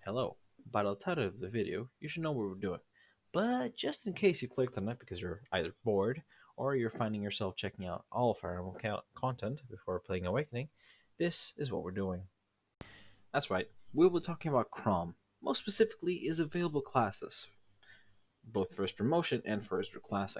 Hello. By the title of the video, you should know what we're doing. But just in case you clicked on it because you're either bored or you're finding yourself checking out all Fire Emblem content before playing Awakening, this is what we're doing. That's right, we'll be talking about Chrom. Most specifically, is available classes, both first promotion and first reclassing.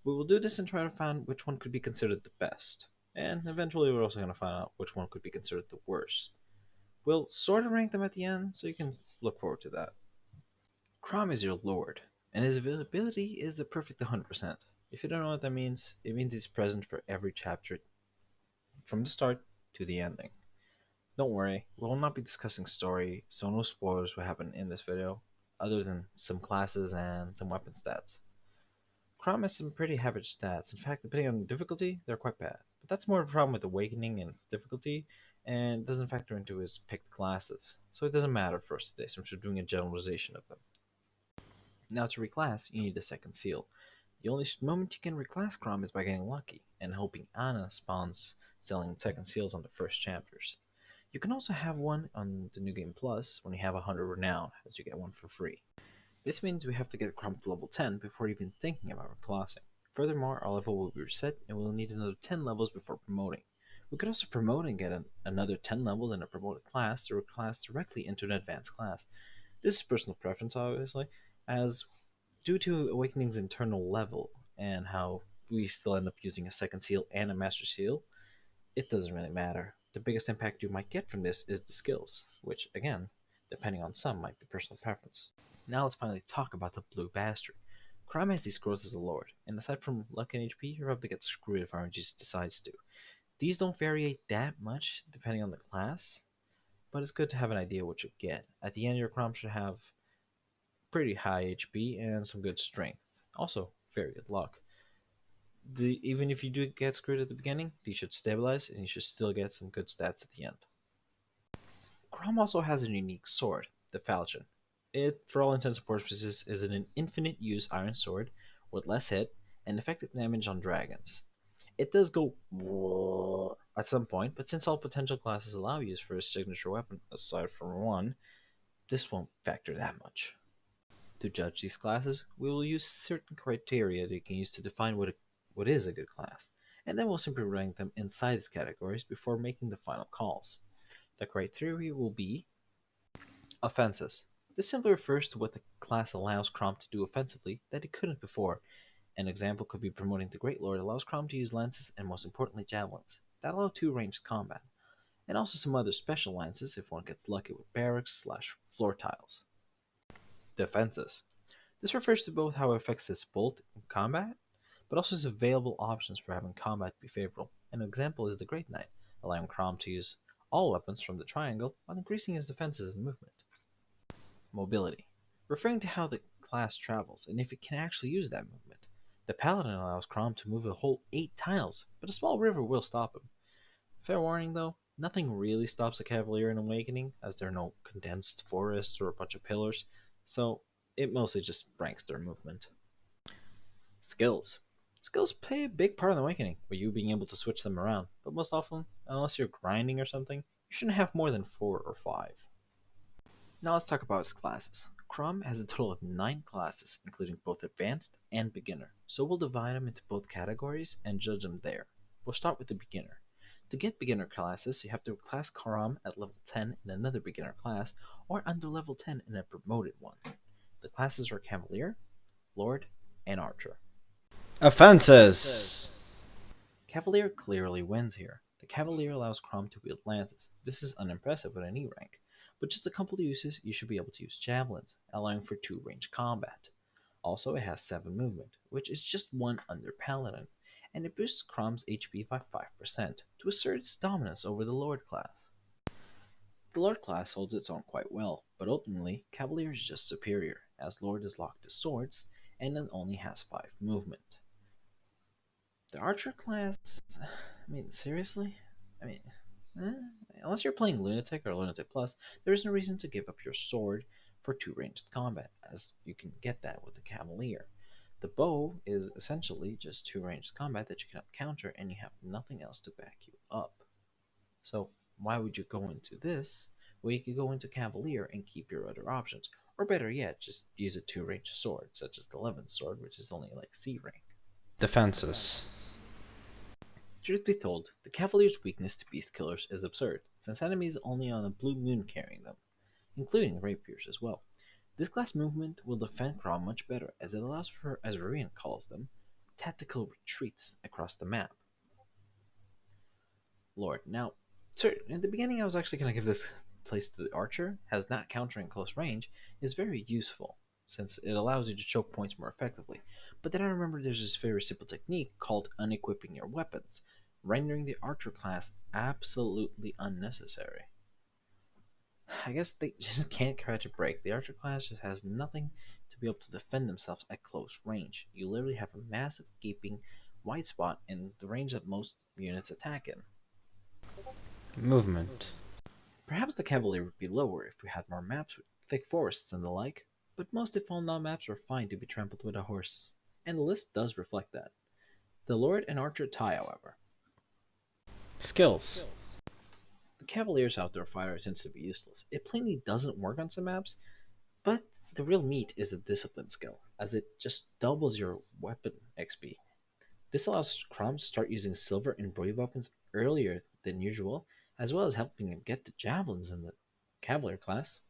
We will do this and try to find which one could be considered the best, and eventually we're also going to find out which one could be considered the worst. We'll sort of rank them at the end, so you can look forward to that. Chrom is your lord, and his availability is a perfect 100%. If you don't know what that means, it means he's present for every chapter from the start to the ending. Don't worry, we will not be discussing story, so no spoilers will happen in this video, other than some classes and some weapon stats. Chrom has some pretty average stats. In fact, depending on difficulty, they're quite bad. But that's more of a problem with Awakening and its difficulty, and doesn't factor into his picked classes. So it doesn't matter for us today, since we're doing a generalization of them. Now to reclass, you need a second seal. The only moment you can reclass Chrom is by getting lucky, and hoping Anna spawns selling second seals on the first chapters. You can also have one on the New Game Plus when you have 100 renown, as you get one for free. This means we have to get Chrom to level 10 before even thinking about reclassing. Furthermore, our level will be reset and we'll need another 10 levels before promoting. We could also promote and get another 10 levels in a promoted class to reclass directly into an advanced class. This is personal preference, obviously, as due to Awakening's internal level and how we still end up using a second seal and a master seal, it doesn't really matter. The biggest impact you might get from this is the skills, which, again, depending on some, might be personal preference. Now let's finally talk about the Blue Bastard. Chrom has these growths as a lord, and aside from luck and HP, you're about to get screwed if RNG decides to. These don't vary that much depending on the class, but it's good to have an idea what you get. At the end, your Chrom should have pretty high HP and some good strength. Also, very good luck. Even if you do get screwed at the beginning, these should stabilize and you should still get some good stats at the end. Chrom also has a unique sword, the Falchion. It, for all intents and purposes, is an infinite use iron sword with less hit and effective damage on dragons. It does go at some point, but since all potential classes allow use for a signature weapon aside from one, this won't factor that much. To judge these classes, we will use certain criteria that you can use to define what is a good class, and then we'll simply rank them inside these categories before making the final calls. The criteria will be offenses. This simply refers to what the class allows Chrom to do offensively that it couldn't before. An example could be promoting the Great Lord allows Chrom to use lances and most importantly javelins that allow two ranged combat, and also some other special lances if one gets lucky with barracks/floor tiles. Defenses. This refers to both how it affects his bolt in combat, but also his available options for having combat be favorable. An example is the Great Knight, allowing Chrom to use all weapons from the triangle while increasing his defenses and movement. Mobility, referring to how the class travels and if it can actually use that movement. The Paladin allows Chrom to move a whole 8 tiles, but a small river will stop him. Fair warning though, nothing really stops a Cavalier in Awakening, as there are no condensed forests or a bunch of pillars, so it mostly just ranks their movement. Skills. Skills play a big part in Awakening, with you being able to switch them around, but most often, unless you're grinding or something, you shouldn't have more than 4 or 5. Now let's talk about his classes. Chrom has a total of 9 classes, including both advanced and beginner, so we'll divide them into both categories and judge them there. We'll start with the beginner. To get beginner classes, you have to class Chrom at level 10 in another beginner class, or under level 10 in a promoted one. The classes are Cavalier, Lord, and Archer. Offenses! Cavalier clearly wins here. The Cavalier allows Chrom to wield lances. This is unimpressive at any rank, but just a couple of uses you should be able to use javelins, allowing for 2 range combat. Also, it has 7 movement, which is just 1 under Paladin, and it boosts Chrom's HP by 5% to assert its dominance over the Lord class. The Lord class holds its own quite well, but ultimately, Cavalier is just superior, as Lord is locked to swords, and it only has 5 movement. The Archer class, seriously? I mean, eh? Unless you're playing Lunatic or Lunatic Plus, there is no reason to give up your sword for 2 ranged combat, as you can get that with the Cavalier. The bow is essentially just 2 ranged combat that you cannot counter, and you have nothing else to back you up. So why would you go into this or you could go into Cavalier and keep your other options. Or better yet, just use a two-range sword, such as the 11th sword, which is only like C rank. Defenses. Truth be told, the Cavalier's weakness to beast killers is absurd, since enemies only on a blue moon carrying them, including rapiers as well. This class movement will defend Chrom much better, as it allows for, as Varian calls them, tactical retreats across the map. Lord, now, sir, in the beginning I was actually going to give this place to the archer, as not countering close range is very useful, since it allows you to choke points more effectively. But then I remember there's this very simple technique called unequipping your weapons, rendering the archer class absolutely unnecessary. I guess they just can't catch a break. The archer class just has nothing to be able to defend themselves at close range. You literally have a massive gaping white spot in the range that most units attack in. Movement. Perhaps the Cavalier would be lower if we had more maps with thick forests and the like, but most if all non-maps are fine to be trampled with a horse, and the list does reflect that. The Lord and Archer tie, however. Skills. The Cavalier's outdoor fire tends to be useless. It plainly doesn't work on some maps, but the real meat is the discipline skill, as it just doubles your weapon XP. This allows Chrom to start using silver and brave weapons earlier than usual, as well as helping him get the javelins in the Cavalier class.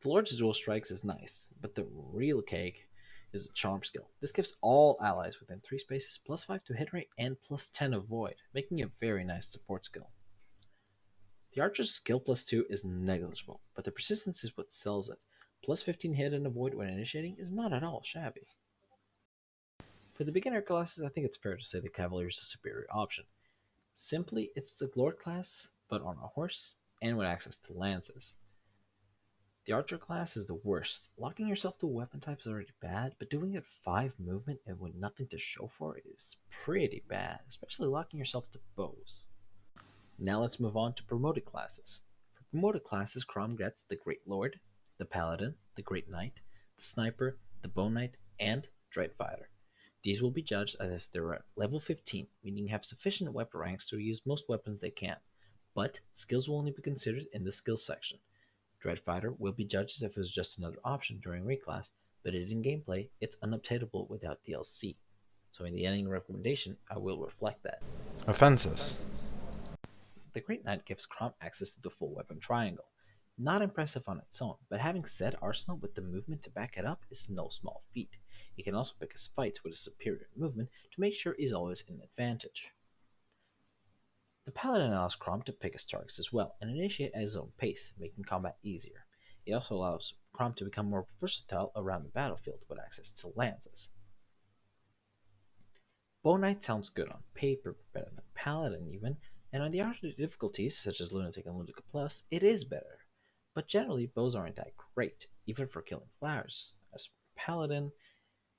The Lord's dual strikes is nice, but the real cake is the charm skill. This gives all allies within 3 spaces plus 5 to hit rate and plus 10 avoid, making it a very nice support skill. The Archer's skill plus 2 is negligible, but the persistence is what sells it. Plus 15 hit and avoid when initiating is not at all shabby. For the beginner classes, I think it's fair to say the Cavalier is a superior option. Simply, it's the Lord class, but on a horse, and with access to lances. The Archer class is the worst. Locking yourself to a weapon type is already bad, but doing it 5 movement and with nothing to show for it is pretty bad, especially locking yourself to bows. Now let's move on to promoted classes. For promoted classes, Chrom gets the Great Lord, the Paladin, the Great Knight, the Sniper, the Bone Knight, and Dread Fighter. These will be judged as if they're at level 15, meaning have sufficient weapon ranks to use most weapons they can, but skills will only be considered in the skills section. Dreadfighter will be judged as if it was just another option during reclass, but in gameplay, it's unobtainable without DLC. So in the ending recommendation, I will reflect that. Offenses. The Great Knight gives Chrom access to the full weapon triangle. Not impressive on its own, but having said arsenal with the movement to back it up is no small feat. He can also pick his fights with a superior movement to make sure he's always in advantage. The Paladin allows Chrom to pick his targets as well and initiate at his own pace, making combat easier. It also allows Chrom to become more versatile around the battlefield with access to lances. Bone Knight sounds good on paper, better than Paladin even, and on the other difficulties, such as Lunatic and Lunatic Plus, it is better. But generally, bows aren't that great, even for killing flowers, as Paladin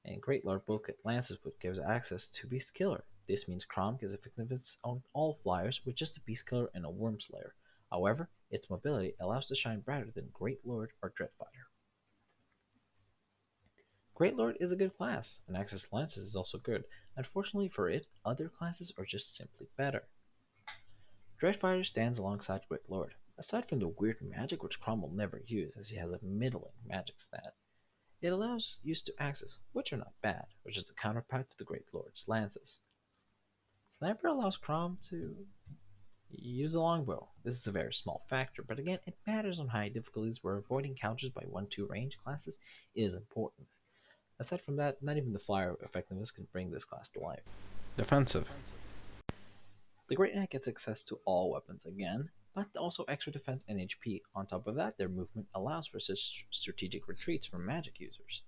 and Great Lord both get lances which gives access to Beast Killer. This means Chrom gets effectiveness on all flyers with just a Beast Killer and a Worm Slayer. However, its mobility allows to shine brighter than Great Lord or Dreadfighter. Great Lord is a good class, and access to lances is also good. Unfortunately for it, other classes are just simply better. Dreadfighter stands alongside Great Lord. Aside from the weird magic which Chrom will never use as he has a middling magic stat, it allows use to axes, which are not bad, which is the counterpart to the Great Lord's lances. Sniper allows Chrom to use a longbow. This is a very small factor, but again, it matters on high difficulties where avoiding counters by 1-2 range classes is important. Aside from that, not even the flyer effectiveness can bring this class to life. Defensive. The Great Knight gets access to all weapons again, but also extra defense and HP. On top of that, their movement allows for such strategic retreats from magic users.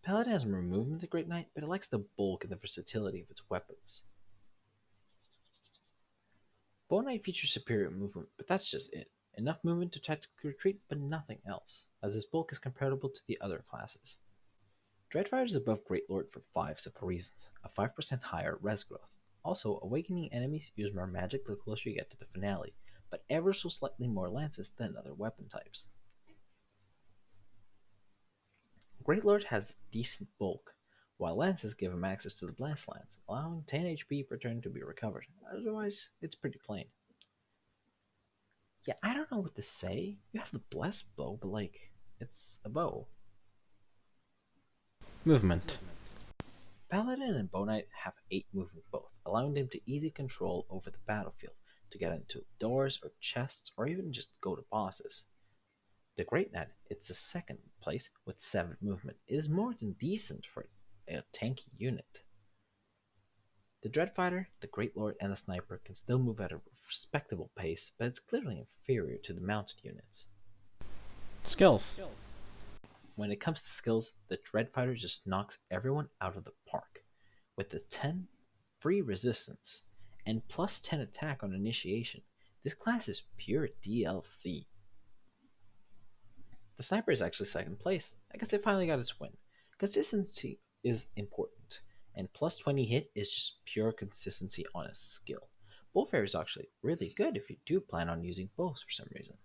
Paladin has more movement than the Great Knight, but it lacks the bulk and the versatility of its weapons. Bone Knight features superior movement, but that's just it. Enough movement to tactically retreat, but nothing else, as his bulk is comparable to the other classes. Dreadfighter is above Great Lord for 5 simple reasons: a 5% higher res growth. Also, awakening enemies use more magic the closer you get to the finale, but ever so slightly more lances than other weapon types. Great Lord has decent bulk, while lances give him access to the Blast Lance, allowing 10 HP per turn to be recovered. Otherwise, it's pretty plain. Yeah, I don't know what to say. You have the blessed bow, but like, it's a bow. Movement. Paladin and Bow Knight have 8 movement both, allowing them to easy control over the battlefield, to get into doors or chests, or even just go to bosses. The Great Knight, it's the second place with 7 movement. It is more than decent for a tanky unit. The Dreadfighter, the Great Lord, and the Sniper can still move at a respectable pace, but it's clearly inferior to the mounted units. Skills. When it comes to skills, the Dreadfighter just knocks everyone out of the park. With the 10 free resistance and plus 10 attack on initiation, this class is pure DLC. The Sniper is actually second place. I guess it finally got its win. Consistency is important, and plus 20 hit is just pure consistency on a skill. Bowfire is actually really good if you do plan on using bows for some reason.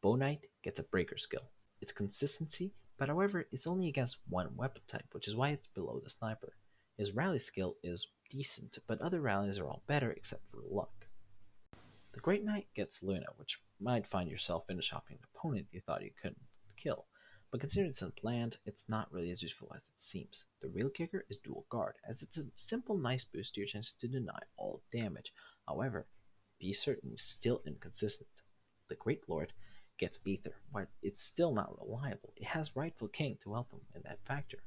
Bow Knight gets a breaker skill. It's consistency, but however, it's only against one weapon type, which is why it's below the Sniper. His rally skill is decent, but other rallies are all better except for luck. The Great Knight gets Luna, which might find yourself finish-offing an opponent you thought you couldn't kill, but considering it's a bland, it's not really as useful as it seems. The real kicker is Dual Guard, as it's a simple nice boost to your chance to deny all damage. However, be certain it's still inconsistent. The Great Lord gets Ether, but it's still not reliable. It has Rightful King to help him in that factor.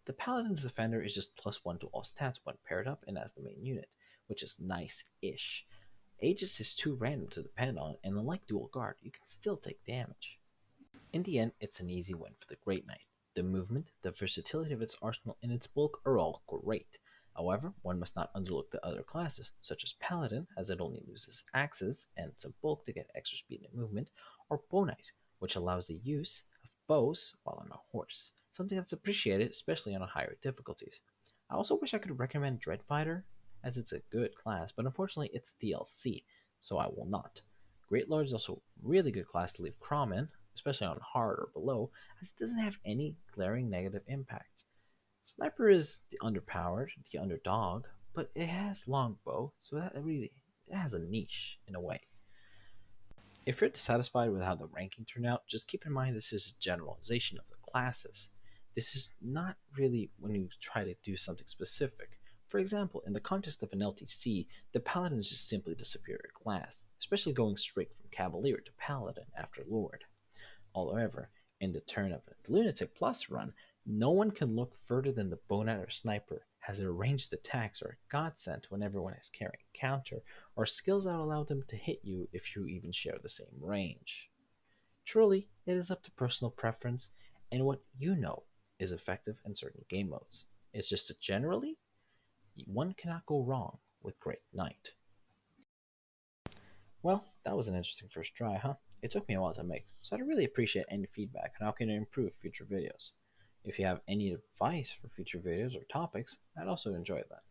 The Paladin's Defender is just +1 to all stats when paired up and as the main unit, which is nice-ish. Aegis is too random to depend on, and unlike Dual Guard, you can still take damage. In the end, it's an easy win for the Great Knight. The movement, the versatility of its arsenal, and its bulk are all great. However, one must not underlook the other classes, such as Paladin, as it only loses axes and some bulk to get extra speed and movement, or Bow Knight, which allows the use of bows while on a horse, something that's appreciated especially on higher difficulties. I also wish I could recommend Dreadfighter, as it's a good class, but unfortunately it's DLC, so I will not. Great Lord is also a really good class to leave Chrom in, especially on hard or below, as it doesn't have any glaring negative impacts. Sniper is the underpowered, the underdog, but it has longbow, so that really it has a niche in a way. If you're dissatisfied with how the ranking turned out, just keep in mind this is a generalization of the classes. This is not really when you try to do something specific. For example, in the context of an LTC, the Paladin is just simply the superior class, especially going straight from Cavalier to Paladin after Lord. However, in the turn of a Lunatic Plus run, no one can look further than the Bow Knight or Sniper, as their ranged attacks are a godsend when everyone is carrying counter, or skills that allow them to hit you if you even share the same range. Truly, it is up to personal preference and what you know is effective in certain game modes. It's just that generally, one cannot go wrong with Great Knight. Well, that was an interesting first try, huh? It took me a while to make, so I'd really appreciate any feedback on how can I improve future videos. If you have any advice for future videos or topics, I'd also enjoy that.